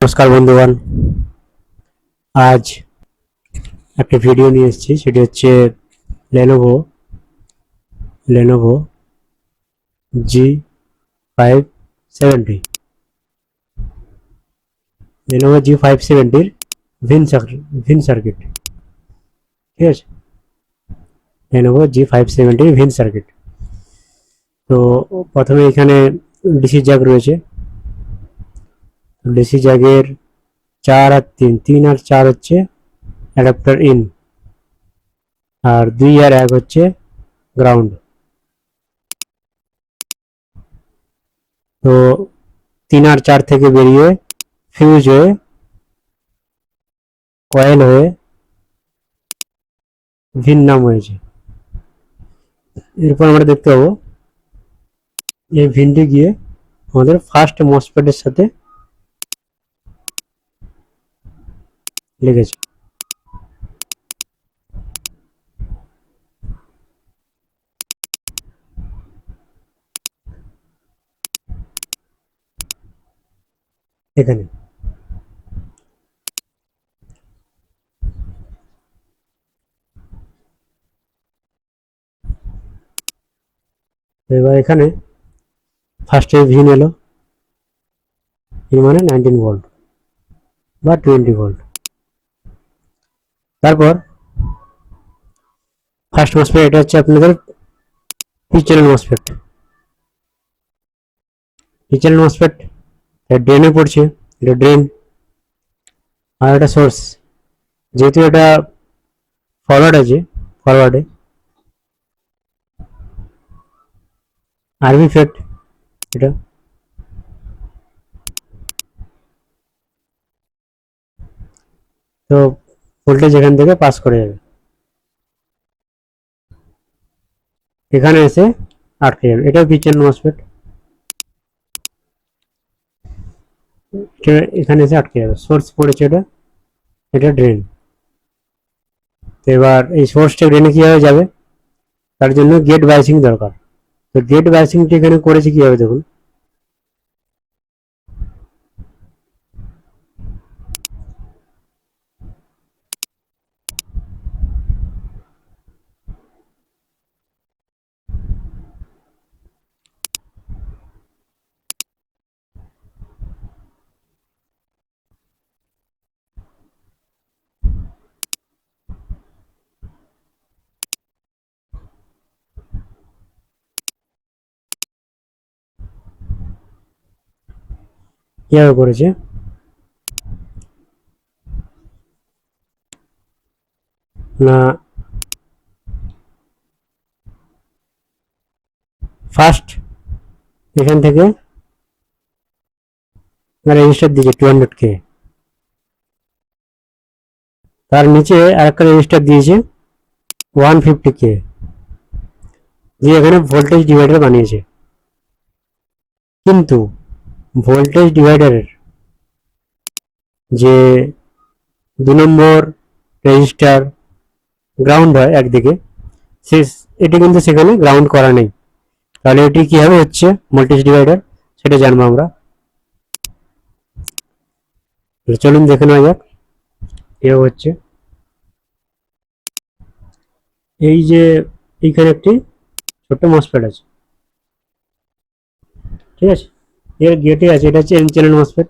নমস্কার বন্ধুগণ, আজ একটা ভিডিও নিয়ে এসেছি। সেটি হচ্ছে লেনোভো G570 লেনোভো G570 ভিন সার্কিট। ঠিক আছে, লেনোভো G570 ভিন সার্কিট। তো প্রথমে এখানে ডিসি জ্যাক রয়েছে। ডিসি জ্যাকের 4 আর 3 আর 4 হচ্ছে অ্যাডাপ্টার ইন, আর 2 আর 1 হচ্ছে গ্রাউন্ড। তো 3 আর 4 থেকে বেরিয়ে ফিউজ হয়ে কয়েল হয়ে ভিন নাম হয়েছে। এরপর আমরা দেখতে পাবো এই ভিনটি গিয়ে আমাদের ফার্স্ট মসফেটের সাথে লেগেছে। এখানে এবার এখানে ফার্স্টে ভিন এলো, এর মানে 19 ভোল্ট বা 20 ভোল্ট। তারপর ফার্স্ট মসফেট, এটা হচ্ছে আপনাদের P channel MOSFET. P channel MOSFET ড্রেনে পড়ছে, এটা ড্রেন। আর এটা সোর্স, যেহেতু এটা ফরওয়ার্ড আছে, ফরওয়ার্ডে আরবি ফেট এটা। তো ভোল্টেজ এখান থেকে পাস করে যাবে, এখানে এসে আটকে যাবে। এটা পি চ্যানেল মসফেট, এখানে এসে আটকে যাবে। সোর্স পড়েছে এটা, এটা ড্রেন। তো এবার এই সোর্সটা ড্রেনে কিভাবে যাবে, তার জন্য গেট বাইসিং দরকার। তো গেট বাইসিংটি এখানে করেছি কিভাবে দেখুন। কিভাবে করেছে না, ফার্স্ট এখান থেকে রেজিস্টার দিয়েছে 200K, তার নিচে আরেকটা রেজিস্টার দিয়েছে 150K, দিয়ে এখানে ভোল্টেজ ডিভাইডার বানিয়েছে। কিন্তু ভোল্টেজ ডিভাইডারের যে 2 নম্বর রেজিস্টার গ্রাউন্ড হয় একদিকে, এটি কিন্তু সেখানে গ্রাউন্ড করা নেই। তাহলে এটি কিভাবে হচ্ছে ভোল্টেজ ডিভাইডার, সেটা জানবো আমরা। চলুন দেখে নেওয়া যাক কিভাবে হচ্ছে। এই যে এইখানে একটি ছোট্ট মসফেট আছে, ঠিক আছে, এর গেটে আছে, এটা হচ্ছে এন চ্যানেল মসফেট।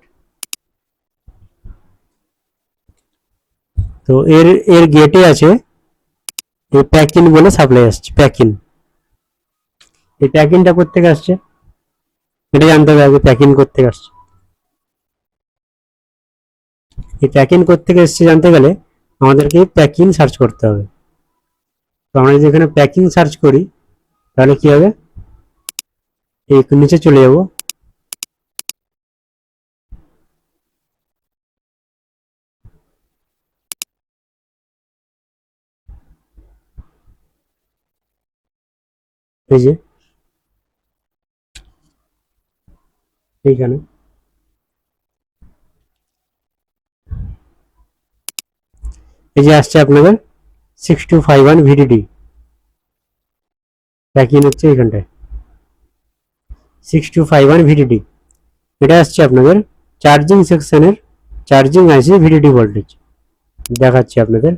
তো এর এর গেটে আছে এই প্যাকিন বলে সাপ্লাই আসছে, প্যাকিন। এই প্যাকিনটা কোত্থেকে আসছে এটা জানতে হবে আগে, প্যাকিন কোত্থেকে আসছে। এই প্যাকিন কোত্থেকে এসছে জানতে গেলে আমাদেরকে প্যাকিন সার্চ করতে হবে। তো আমরা যদি এখানে প্যাকিং সার্চ করি তাহলে কি হবে, এই নিচে চলে যাব, এই যে এইখানে এই যে আসছে আপনাদের 6251 VDD প্যাকিং হচ্ছে এইখানটায় 6251 VDD। এটা আসছে আপনাদের চার্জিং সেকশনের চার্জিং আইসি ভিডিডি ভোল্টেজ দেখাচ্ছি আপনাদের।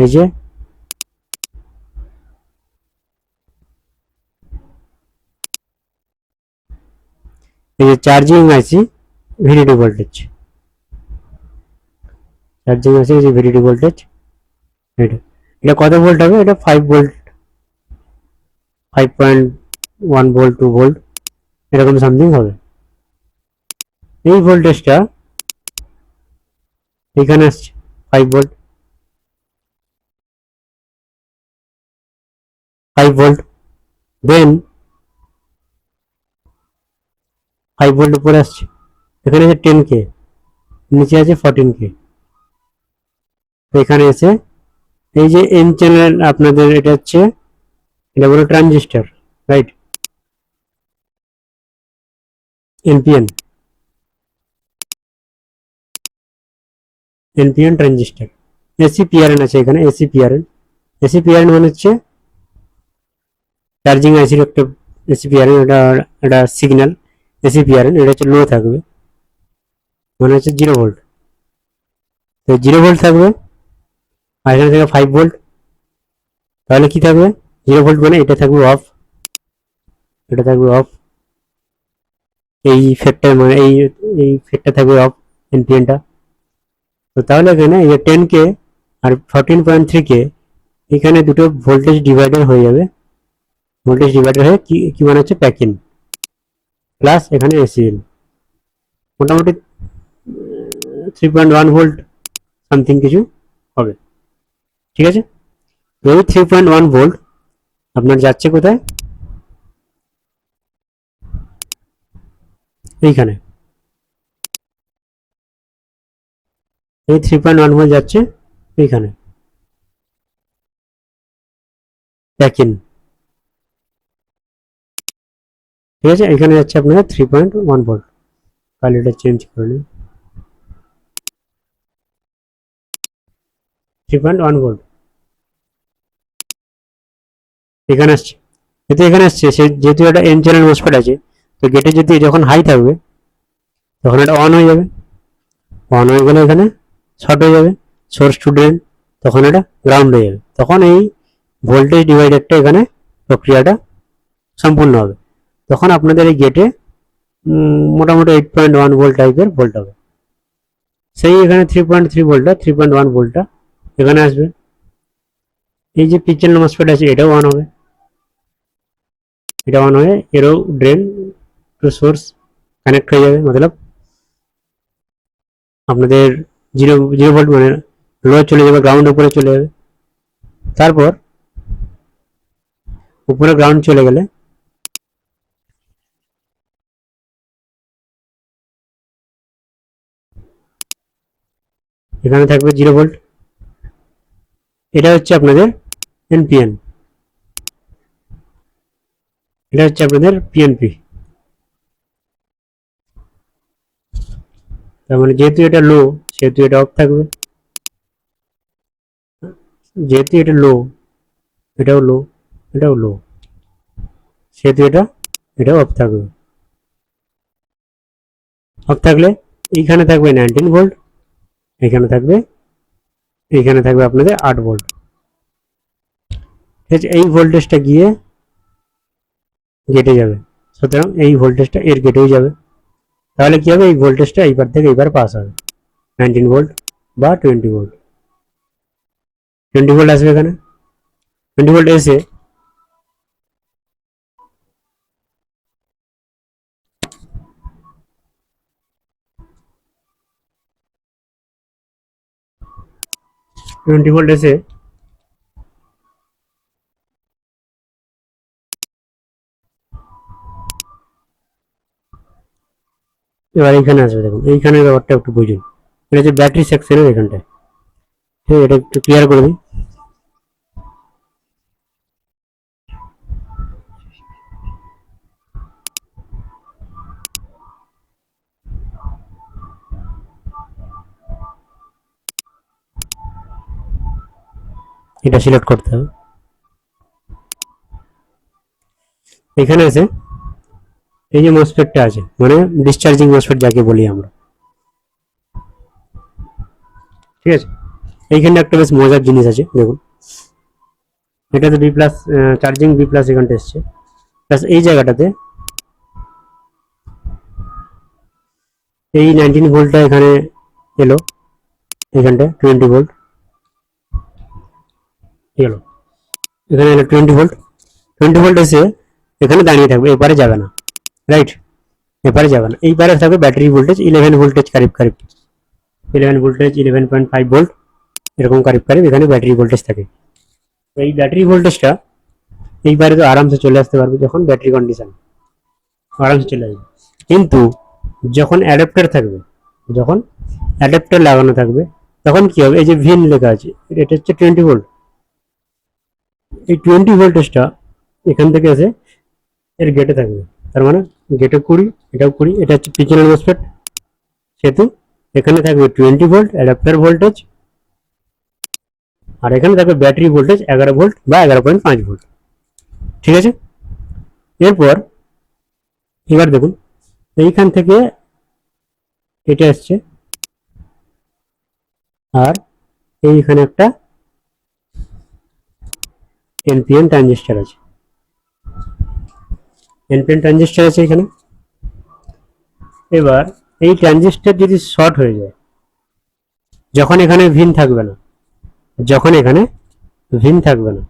এই যে চার্জিং আইসি ভিডিডি ভোল্টেজ, চার্জিং আইসি যে ভিডিডি ভোল্টেজ এটা, এটা কত ভোল্ট হবে? এটা 5 ভোল্ট, 5.1 ভোল্ট, 2 ভোল্ট এরকম সামথিং হবে। এই ভোল্টেজটা এখানে আসছে 5 ভোল্ট, 5 ভোল্ট, দেন 5 ভোল্ট উপরে আসছে, এখানে আছে 10K, নিচে আছে 14K। তো এখানে এসে এই যে এন চ্যানেল আপনাদের, এটা হচ্ছে, এটা বলো transistor, right, NPN, NPN transistor. AC পিআরএন আছে এখানে, এসি পিআরএন, এসি পিআরএন মানে হচ্ছে চার্জিং আইসির একটা এসি পিআরএন, এটা একটা সিগন্যাল। এসি পিআরএন এটা হচ্ছে লো থাকবে, মানে হচ্ছে 0 ভোল্ট, তো 0 ভোল্ট থাকবে। আর এখানে থেকে 5 ভোল্ট, তাহলে কি থাকবে? 0 ভোল্ট মানে এটা থাকবে অফ, এটা থাকবে অফ, এই ফেটটা মানে এই ফেটটা থাকবে অফ, এনপিএনটা। তো তাহলে এখানে এই 10K আর 14.3K, এখানে দুটো ভোল্টেজ ডিভাইডার হয়ে যাবে, ভোল্টেজ ডিভাইডার হয়ে কি বানাচ্ছে? প্যাকিং প্লাস এখানে এসিএল, মোটামুটি 3.1 ভোল্ট সামথিং কিছু হবে, ঠিক আছে। এই 3.1 ভোল্ট আপনার যাচ্ছে কোথায়? এইখানে, এই 3.1 ভোল্ট যাচ্ছে এইখানে প্যাকিং, ঠিক আছে। এখানে যাচ্ছে আপনার 3.1 ভোল্ট, তাহলে এটা চেঞ্জ করে নিন, 3.1 ভোল্ট এখানে আসছে, যেহেতু এখানে আসছে, যেহেতু এটা এন চ্যানেল মসফেট আছে, তো গেটে যদি যখন হাই থাকবে তখন এটা অন হয়ে যাবে, অন হয়ে গেলে এখানে শর্ট হয়ে যাবে, সোর্স টু ড্রেন, তখন এটা গ্রাউন্ড হয়ে যাবে, তখন এই ভোল্টেজ ডিভাইডারটা এখানে প্রক্রিয়াটা সম্পূর্ণ হবে। তখন আপনাদের এই গেটে মোটামুটি 8.1 ভোল্ট টাইপের ভোল্ট হবে। সেই এখানে 3.3 ভোল্টটা, 3.1 ভোল্টটা এখানে আসবে। এই যে পিচের মসফেট আছে, এটাও অন হবে, এটা অন হয়ে এরও ড্রেন টু সোর্স কানেক্ট হয়ে যাবে, মতলব আপনাদের 0 ভোল্ট মানে লো চলে যাবে, গ্রাউন্ড উপরে চলে যাবে। তারপর উপরে গ্রাউন্ড চলে গেলে এখানে থাকবে 0 ভোল্ট, এটা হচ্ছে আপনাদের এনপিএন, এটা হচ্ছে আপনাদের পিএনপি। তার মানে যেহেতু এটা লো, সেহেতু এটা অফ থাকবে, যেহেতু এটা লো, এটাও লো, এটাও লো, সেহেতু এটাও অফ থাকবে। অফ থাকলে এইখানে থাকবে 19 ভোল্ট, এখানে থাকবে আপনাদের 8 ভোল্ট, ঠিক আছে। এই ভোল্টেজটা গিয়ে গেটে যাবে, সুতরাং এই ভোল্টেজটা এর গেটেও যাবে, তাহলে কি হবে? এই ভোল্টেজটা এইবার থেকে এইবার পাস হবে 19 ভোল্ট বা 20 ভোল্ট, 20 ভোল্ট আসবে এখানে, 20 ভোল্ট এসে এবার এইখানে আসবে, দেখুন এইখানে ব্যাপারটা একটু বুঝুন, এটা হচ্ছে ব্যাটারি সেকশনের এখানটায়, ঠিক আছে, এটা একটু ক্লিয়ার করে দিই। এটা সিলেক্ট করতে হবে, এখানে আছে এই যে মসফেটটা আছে, মানে ডিসচার্জিং মসফেট যাকে বলি আমরা, ঠিক আছে। এইখানে একটা বেশ মজার জিনিস আছে, দেখুন এটাতে B plus charging B plus এখানটা এসছে, প্লাস এই জায়গাটাতে এই 19 ভোল্টটা এখানে এলো, এখানটা 20 ভোল্ট এলো, এখানে এলো 20 ভোল্ট। 20 ভোল্ট এসে এখানে দাঁড়িয়ে থাকবে, এপারে যাবে না, রাইট, এপারে যাবে না। এই পারে থাকবে ব্যাটারি ভোল্টেজ 11 ভোল্টেজ কারিব কারিব, 11 ভোল্টেজ 11.5 ভোল্ট এরকম কারিব কারিব এখানে ব্যাটারি ভোল্টেজ থাকে। এই ব্যাটারি ভোল্টেজটা এইবারে তো আরামসে চলে আসতে পারবে, যখন ব্যাটারি কন্ডিশন আরামসে চলে আসবে। কিন্তু যখন অ্যাডাপ্টার থাকবে, যখন অ্যাডাপ্টার লাগানো থাকবে, তখন কি হবে, এই যে ভিন লেখা আছে এটা হচ্ছে 20 ভোল্ট, এই 20 ভোল্টেজটা এখান থেকে এসে এর গেটে থাকবে, তার মানে গেটে 20, এটাও 20, এটা হচ্ছে পিছনের মসফেট, সেহেতু এখানে থাকবে 20 ভোল্ট অ্যাডাপ্টার ভোল্টেজ, আর এখানে থাকবে ব্যাটারি ভোল্টেজ 11 ভোল্ট বা 11.5 ভোল্ট। ঠিক আছে। এরপর এবার দেখুন এইখান থেকে এটা আসছে, আর এইখানে একটা এনপিএন ট্রানজিস্টর আছে, এনপিএন ট্রানজিস্টর আছে এখানে। এবার এই ট্রানজিস্টর যদি শর্ট হয়ে যায়, যখন এখানে ভিন থাকবে না, যখন এখানে ভিন থাকবে না,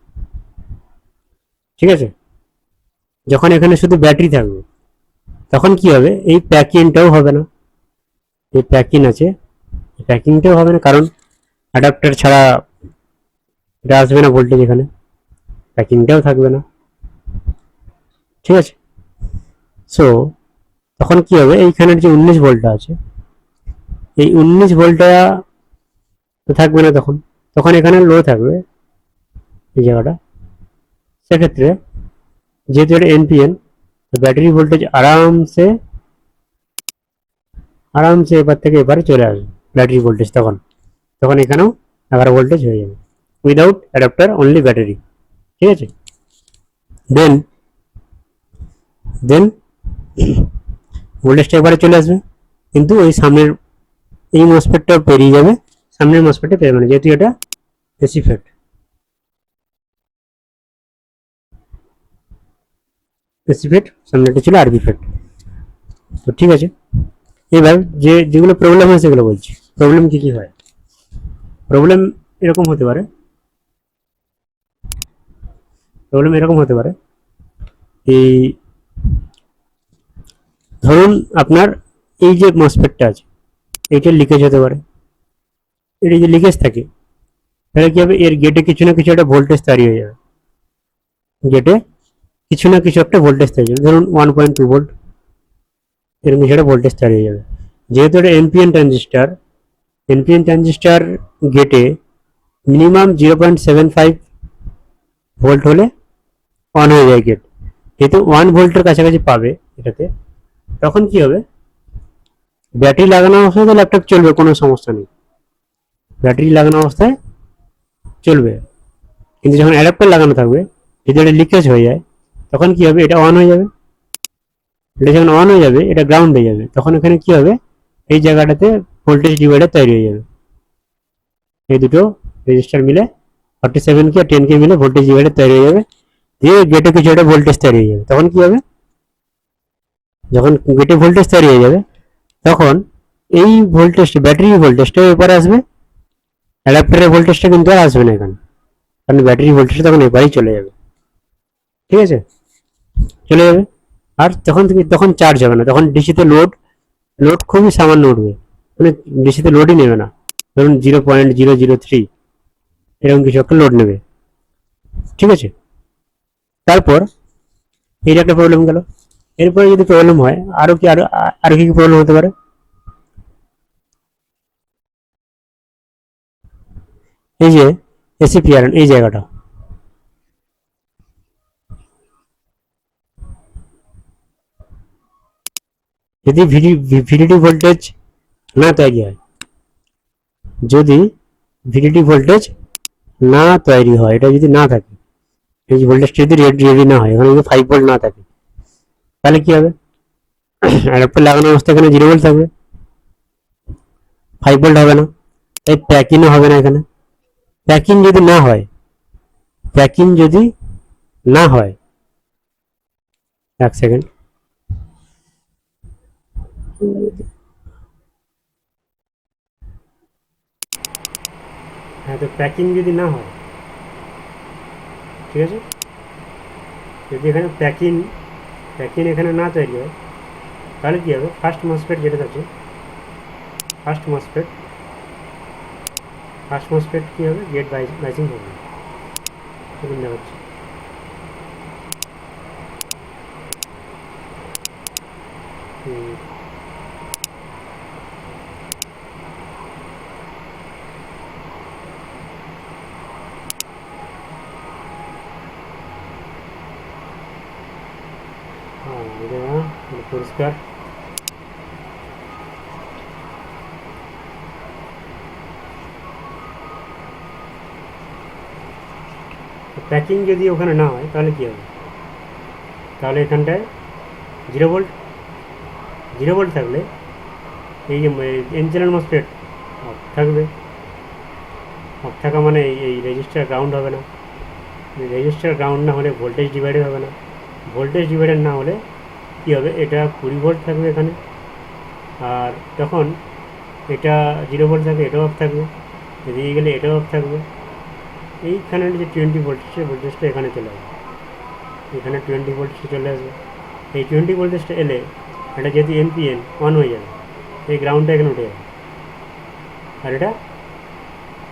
ঠিক আছে, যখন এখানে শুধু ব্যাটারি থাকবে, তখন কি হবে, এই প্যাকিংটাও হবে না, এই প্যাকিং আছে, প্যাকিংটাও হবে না, কারণ অ্যাডাপ্টার ছাড়া এটা আসবে না ভোল্টেজ, এখানে প্যাকিংটাও থাকবে না। ঠিক আছে। সো তখন কি হবে, এইখানের যে 19 ভোল্টটা আছে, এই 19 ভোল্টটা তো থাকবে না, তখন তখন এখানে লো থাকবে এই জায়গাটা। সেক্ষেত্রে যেহেতু এটা এনপিএন, ব্যাটারি ভোল্টেজ আরামসে আরামসে এবার থেকে এবারে চলে আসবে ব্যাটারি ভোল্টেজ, তখন তখন এখানেও 11 ভোল্টেজ হয়ে যাবে, উইদাউট অ্যাডাপ্টার, অনলি ব্যাটারি। ঠিক আছে। দেন দেন ভোল্টেজটা এবারে চলে আসবে, কিন্তু ওই সামনের এই মসফেটটা পেরিয়ে যাবে, সামনের মসফেটে পেয়ে যাবে, যেহেতু এটা এসি ফেট, এসি ফেট, সামনেটা ছিল আরবি ফেট। তো ঠিক আছে। এবার যেগুলো প্রবলেম হয় সেগুলো বলছি। প্রবলেম কি কি হয়, প্রবলেম এরকম হতে পারে, প্রবলেম এরকম হতে পারে, এই ধরুন আপনার এই যে মসফেটটা আছে, এইটার লিকেজ হতে পারে, এর যে লিকেজ থাকে, তাহলে কি হবে, এর গেটে কিছু না কিছু একটা ভোল্টেজ তৈরি হয়ে যাবে, গেটে কিছু না কিছু একটা ভোল্টেজ তৈরি হয়ে যাবে, ধরুন 1.2 ভোল্ট এরকম কিছু একটা ভোল্টেজ তৈরি হয়ে যাবে। যেহেতু এটা এনপিএন ট্রানজিস্টার, এনপিএন ট্রানজিস্টার গেটে মিনিমাম 0.75 ভোল্ট হলে অন হয়ে যায় গেট, যেহেতু 1 ভোল্টের কাছাকাছি পাবে এটাতে, তখন কি হবে, ব্যাটারি লাগানো অবস্থায় তো ল্যাপটপ চলবে, কোনো সমস্যা নেই, ব্যাটারি লাগানো অবস্থায় চলবে। কিন্তু যখন অ্যাডাপ্টার লাগানো থাকবে, যদি এটা লিকেজ হয়ে যায়, তখন কি হবে, এটা অন হয়ে যাবে, এটা যখন অন হয়ে যাবে এটা গ্রাউন্ড হয়ে যাবে, তখন এখানে কি হবে, এই জায়গাটাতে ভোল্টেজ ডিভাইডার তৈরি হয়ে যাবে, এই দুটো রেজিস্টার মিলে 47 কে আর 10 কে মিলে ভোল্টেজ ডিভাইডার তৈরি হয়ে যাবে, দিয়ে গেটে কিছু একটা ভোল্টেজ তৈরি হয়ে যাবে। তখন কি হবে, যখন গেটে ভোল্টেজ তৈরি হয়ে যাবে, তখন এই ভোল্টেজটা, ব্যাটারি ভোল্টেজটা এপারে আসবে, অ্যাডাপ্টারের ভোল্টেজটা কিন্তু আর আসবে না এখানে, কারণ ব্যাটারি ভোল্টেজটা তখন এপারেই চলে যাবে। ঠিক আছে, চলে যাবে। আর তখন চার্জ হবে না, তখন ডিসিতে লোড লোড খুবই সামান্য উঠবে, মানে ডিসিতে লোডই নেবে না, ধরুন 0.003 এরকম কিছু একটা লোড নেবে। ঠিক আছে। তারপর এই একটা প্রবলেম গেল। এরপরে যদি প্রবলেম হয়, আরো কি আরো কি প্রবলেম হতে পারে, এই যে এসি পিয়ারন এই জায়গাটা, যদি ভিডিডি ভোল্টেজ না তৈরি হয়, যদি ভিডিডি ভোল্টেজ না তৈরি হয়, এটা যদি না থাকে, এই যে ভোল্টেজটা যদি রেডি না হয়, এখানে যদি 5 ভোল্ট না থাকে, তাহলে কি হবে, অ্যাডাপ্টার লাগানো অবস্থায় এখানে 0 ভোল্ট থাকবে, 5 ভোল্ট হবে না। এই প্যাকিংও হবে না এখানে। প্যাকিং যদি না হয়, প্যাকিং যদি না হয়, এক সেকেন্ড, হ্যাঁ, তো প্যাকিং যদি না হয়, ঠিক আছে, যদি এখানে প্যাকিং প্যাকিং এখানে না তৈরি হয়, তাহলে কী হবে, ফার্স্ট মসফেট যেটা আছে, ফার্স্ট মসফেট কী হবে, গেট বাইসিং হবে না। দেখুন দেখাচ্ছি, এটা পরিষ্কার। প্যাকিং যদি ওখানে না হয় তাহলে কী হবে, তাহলে এখানটায় 0 ভোল্ট, 0 ভোল্ট থাকলে এই যে এন চ্যানেল মসফেট অফ থাকবে। অফ থাকা মানে এই রেজিস্টার গ্রাউন্ড হবে না। রেজিস্টার গ্রাউন্ড না হলে ভোল্টেজ ডিভাইডার হবে না। ভোল্টেজ ডিভাইডার না হলে কী হবে, এটা 20 ভোল্ট থাকবে এখানে, আর তখন এটা 0 ভোল্ট থাকবে, এটাও অফ থাকবে, এদিকে গেলে এটাও অফ থাকবে। এইখানে যে 20 ভোল্ট, সে ভোল্টেজটা এখানে চলে আসবে, এখানে 20 ভোল্ট চলে আসবে। এই 20 ভোল্টেজটা এলে এটা যেহেতু এনপিএন অন হয়ে যাবে, এই গ্রাউন্ডটা এখানে উঠে যাবে, আর এটা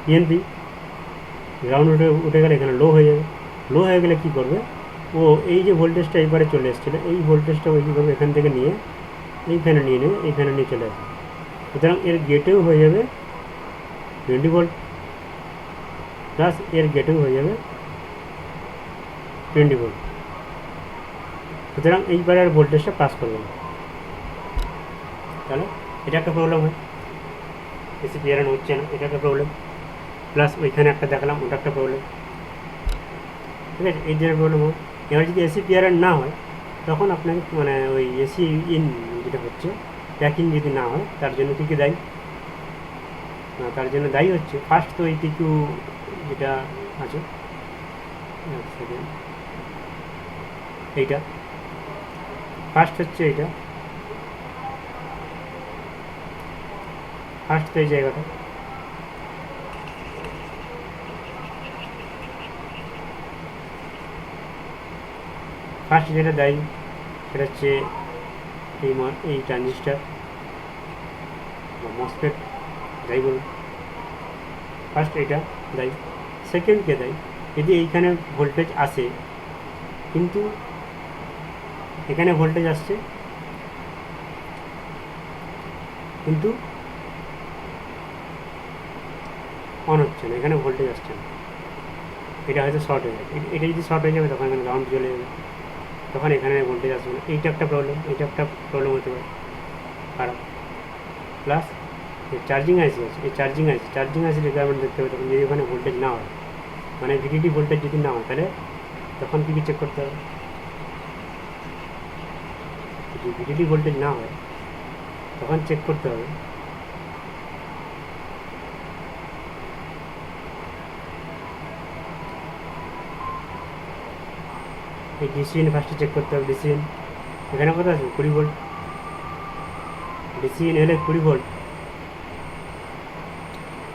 পিএনপি গ্রাউন্ড উঠে গেলে এখানে লো হয়ে যাবে। লো হয়ে গেলে কী করবে, ও এই যে ভোল্টেজটা এইবারে চলে এসেছিলো, এই ভোল্টেজটা ওই কী করবে, এখান থেকে নিয়ে এইখানে নিয়ে চলে আসবে। সুতরাং এর গেটেও হয়ে যাবে 20 ভোল্ট, প্লাস এর গেটেও হয়ে যাবে 20 ভোল্ট। সুতরাং এইবারে আর ভোল্টেজটা পাস করবে না। তাহলে এটা একটা প্রবলেম হয়, এসি পিয়ারান হচ্ছে না, এটা একটা প্রবলেম। প্লাস ওইখানে একটা দেখালাম, ওটা একটা প্রবলেম, ঠিক আছে, এই ধরনের প্রবলেম হয়। এবার যদি এসি পিয়ারান না হয়, তখন আপনাকে মানে ওই এসি ইন যেটা হচ্ছে, প্যাকিং যদি না হয়, তার জন্য কী কী দায়ী, তার জন্য দায়ী হচ্ছে ফার্স্ট তো এই পিকিউ যেটা আছে, এইটা ফার্স্ট হচ্ছে, এইটা ফার্স্ট তো এই জায়গাটা, ফার্স্ট যেটা দায়ী সেটা হচ্ছে এই ট্রানজিস্টার বা মসফেট যাই বলুন, ফার্স্ট এটা দায়ী। সেকেন্ড কে দায়ী, যদি এইখানে ভোল্টেজ আসে, কিন্তু এখানে ভোল্টেজ আসছে কিন্তু অন হচ্ছে না, এখানে ভোল্টেজ আসছে না, এটা হয়তো শর্ট হয়ে যাবে, এটা যদি শর্ট হয়ে যাবে তখন এখানে গ্রাউন্ড চলে যাবে, তখন এখানে ভোল্টেজ আসবে না। এইটা একটা প্রবলেম, হতে পারে খারাপ। প্লাস চার্জিং আইসি আছে, এই চার্জিং আইসি রিকোয়ারমেন্ট দেখতে হবে, তখন যদি ওখানে ভোল্টেজ না হয়, মানে ভিডিডি ভোল্টেজ যদি না হয়, তাহলে তখন কী কী চেক করতে হবে, যদি ভিডিডি ভোল্টেজ না হয় তখন চেক করতে হবে এই ডিসিএন, ফার্স্টে চেক করতে হবে ডিসিএন, এখানে কত আছে 20 ভোল্ট, ডিসিএন এলে 20 ভোল্ট,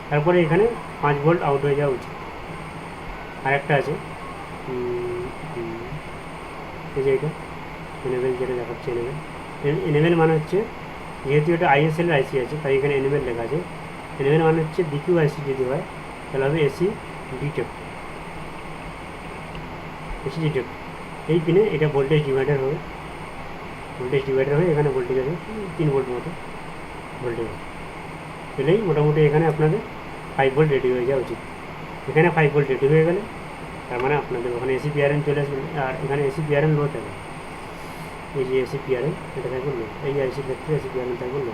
তারপরে এখানে 5 ভোল্ট আউট হয়ে যাওয়া উচিত। আর একটা আছে এই যে এটা এনেবেল, যেটা দেখাচ্ছে এনেবেল মানে হচ্ছে, যেহেতু এটা আইএসএল আইসি আছে তাই এখানে এনেবেল লেখা আছে। এনেবেল মানে হচ্ছে ডিকিউ আইসি যদি হয় তাহলে হবে এসি ডিটেক্ট, এই পিনে এটা ভোল্টেজ ডিভাইডার হবে, এখানে ভোল্টেজ আছে 3 ভোল্ট মতো ভোল্টেজ, এলেই মোটামুটি এখানে আপনাদের 5 ভোল্ট রেডি হয়ে যাওয়া উচিত। এখানে 5 ভোল্ট রেডি হয়ে গেলে তার মানে আপনাদের ওখানে এসি পিআরএন চলে আসবে, আর এখানে এসি পিআরএন লো থাকবে, এই যে এসি পিআরএন এটা থাকবে লো, এই আইসির ক্ষেত্রে এসি পিআরএন থাকবে লো,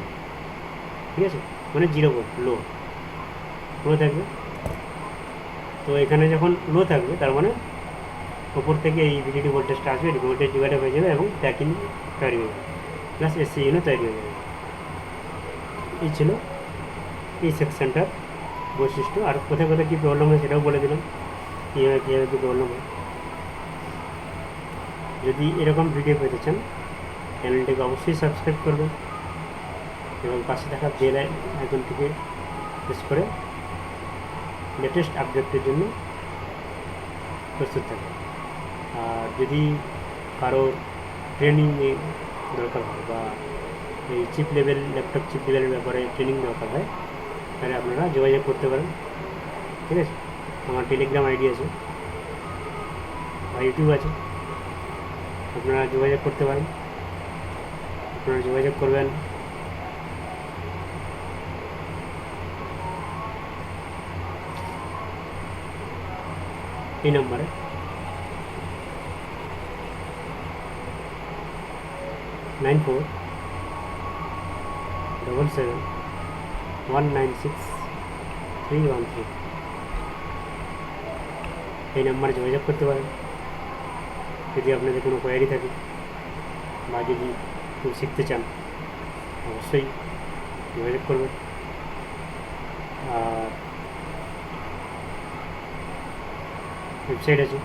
ঠিক আছে, মানে 0 ভোল্ট লো থাকবে। তো এখানে যখন লো থাকবে তার মানে ওপর থেকে এই ভিডিডি ভোল্টেজটা আসবে, ভোল্টেজ ডিভাইডার হয়ে যাবে এবং প্যাকিং তৈরি হয়ে যাবে, প্লাস এসি ইউনও তৈরি হয়ে যাবে। এই ছিল এই সেকশনটার বৈশিষ্ট্য, আর কোথায় কোথায় কী প্রবলেম হয় সেটাও বলে দিলাম, কীভাবে কীভাবে কী প্রবলেম হয়। যদি এরকম ভিডিও পেতে চান চ্যানেলটিকে অবশ্যই সাবস্ক্রাইব করবেন এবং পাশে থাকা বেল আইকনটিকে প্রেস করে লেটেস্ট আপডেটের জন্য প্রস্তুত থাকবেন। আর যদি কারোর ট্রেনিং দরকার হয় বা এই চিপ লেভেল ল্যাপটপ চিপ লেভেলের ব্যাপারে ট্রেনিং দরকার হয় তাহলে আপনারা যোগাযোগ করতে পারেন, ঠিক আছে। আমার টেলিগ্রাম আইডি আছে বা ইউটিউব আছে, আপনারা যোগাযোগ করতে পারেন। আপনারা যোগাযোগ করবেন এই নম্বরে, 9477196313। এই নাম্বারে যোগাযোগ করতে পারেন যদি আপনাদের কোনো কোয়ারি থাকে বা যদি কেউ শিখতে চান অবশ্যই যোগাযোগ করবেন। আর ওয়েবসাইট আছে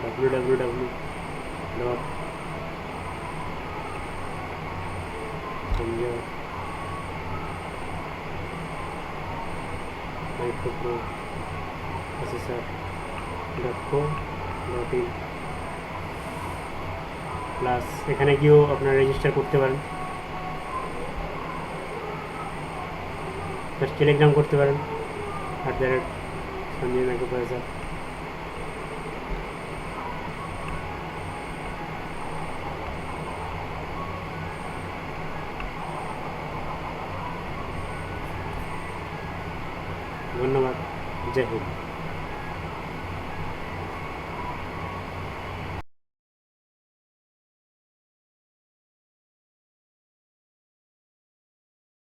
www.sanjoymicroprocessor.co.in প্লাস এখানে গিয়েও আপনারা রেজিস্টার করতে পারেন, প্লাস টেলিগ্রাম করতে পারেন @সঞ্জয় মাইক্রোপ্রসেসর। ধন্যবাদ, জয় হিন্দ।